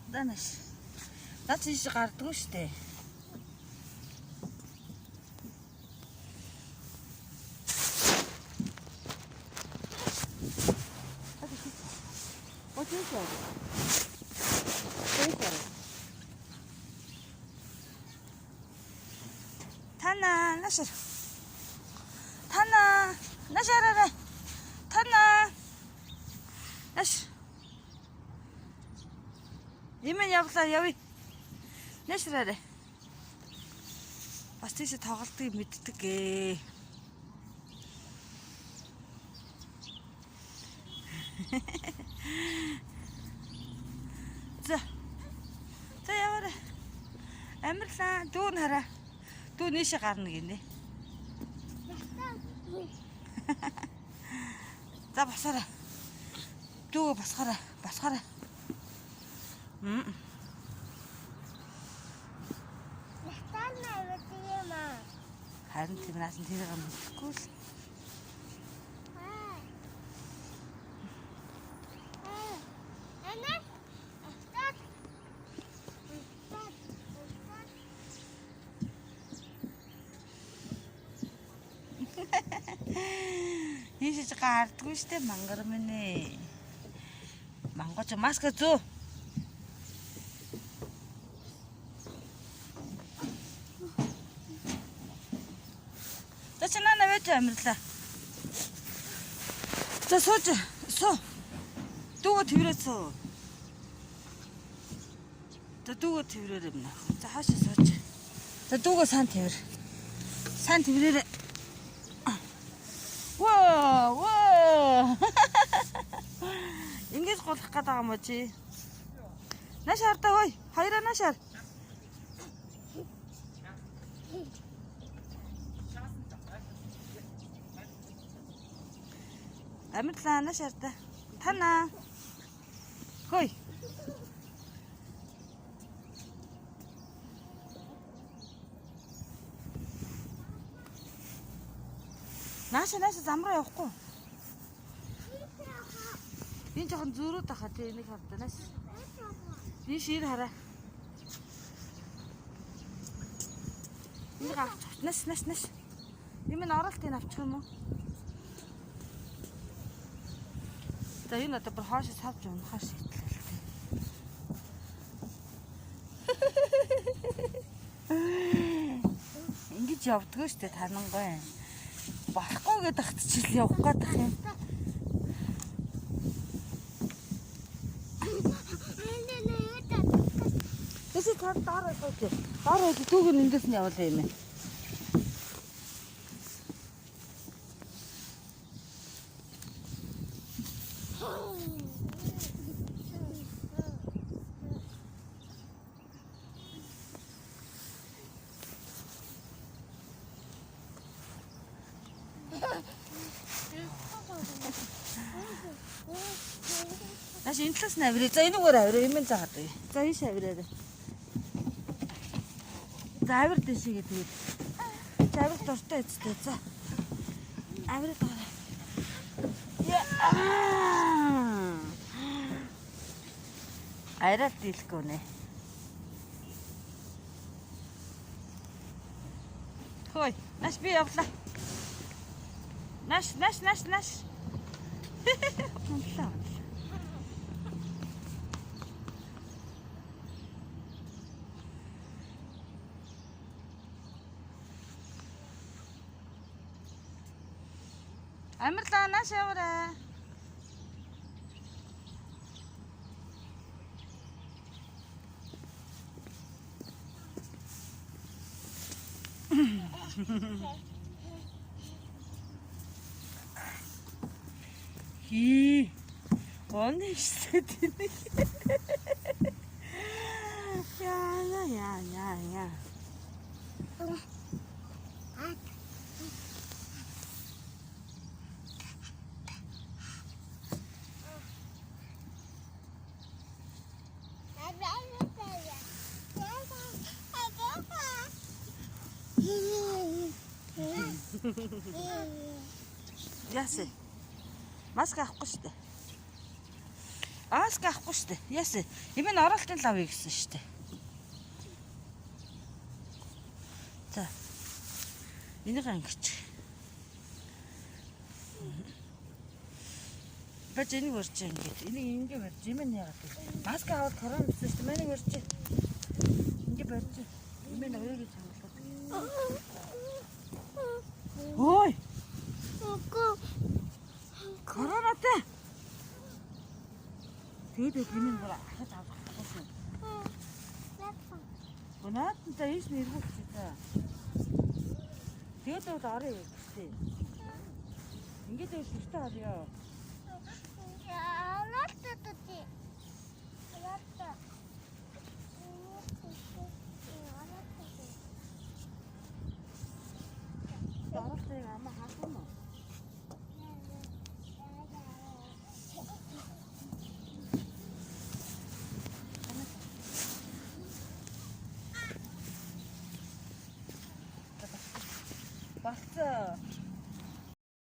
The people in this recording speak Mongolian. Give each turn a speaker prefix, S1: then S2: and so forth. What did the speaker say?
S1: Данаш. Наад чи гардгүй штэ. Тана, нашар. Тана, нашараа. Тана. Наш. Имэн явлаа явъя. Нашраа. Бас тийш тоглолтыг мэддэг ээ. За. За яваарай. Амарлаа дүү нараа. Дүү нээшээ гарна гинэ. За босоорой. Дүү босгоорой. Босгоорой. Харин тийм наасан тэрийг мэдхгүй л. Ийшээ чи гардгүй штэ мангар минь ээ. Мангоч маска зөө. Зачнаа навэж амирлаа. За сууж. Суу. Дүүгөө твэрээсөө. За дүүгөө твэрээр юм наа. За хаашаа сууж. За дүүгөө сан твэр. Сан твэрээрээ. Воо. Ингэж голох гээд байгаа юм чи. Нашаар та хой. Хоёроо нашаар. Амирлаа нашаар та. Тана. Хой. Нааша замраа явахгүй. Энэ жоохон зөрүүд ахаа тий энийг хавданаас. Би шир хараа. Энийг авчих. Нас. Ийм нь оролт энэ авчих юм уу? За энэ одоо бүр хоошоо савж унахаар шийдлээ. Ингэж явдгаа штэ танангой. Болохгүй гэдэг чил явах гэдэг юм. Тэсээ цаад доор байгаад. Доор байгаад түүгээр эндээс нь явуулаа юм ээ. Наш энэ талаас нь авираа. За энэгээр авираа юм заагаад бай. За ийш авираа. За авир дэшээ гэдэг. За авир дуртай эцтэй. За. Авираа даа. Айрал дийлэхгүй нэ. Хой, наш би явлаа. Наш. Онлоо. Амирлаа наш яваарай. Хи. Онэштэй тийм. Я. Ясе. Маска авахгүй штэ. Ааска авахгүй штэ. Яасан? Эмээ нь оролтын лав гэсэн штэ. За. Энийг ангич. Бач энийг өрч ингэж. Энийг ингэ барьж эмээ нь яагаад вэ? Маск аваад корона гэсэн штэ. Манийг өрч. Ингэ барьж. Эмээ нь өрөөгөө цангалаад. Ой. Коронатай. Тэгээд эмээ бол ахаж авах гэсэн. Гонаттай ийш нэргүүч та. Тэгээд бол орё гэдэг. Ингээд л шүртэй орё. Оролтыг ама хаасан уу? Басцаа.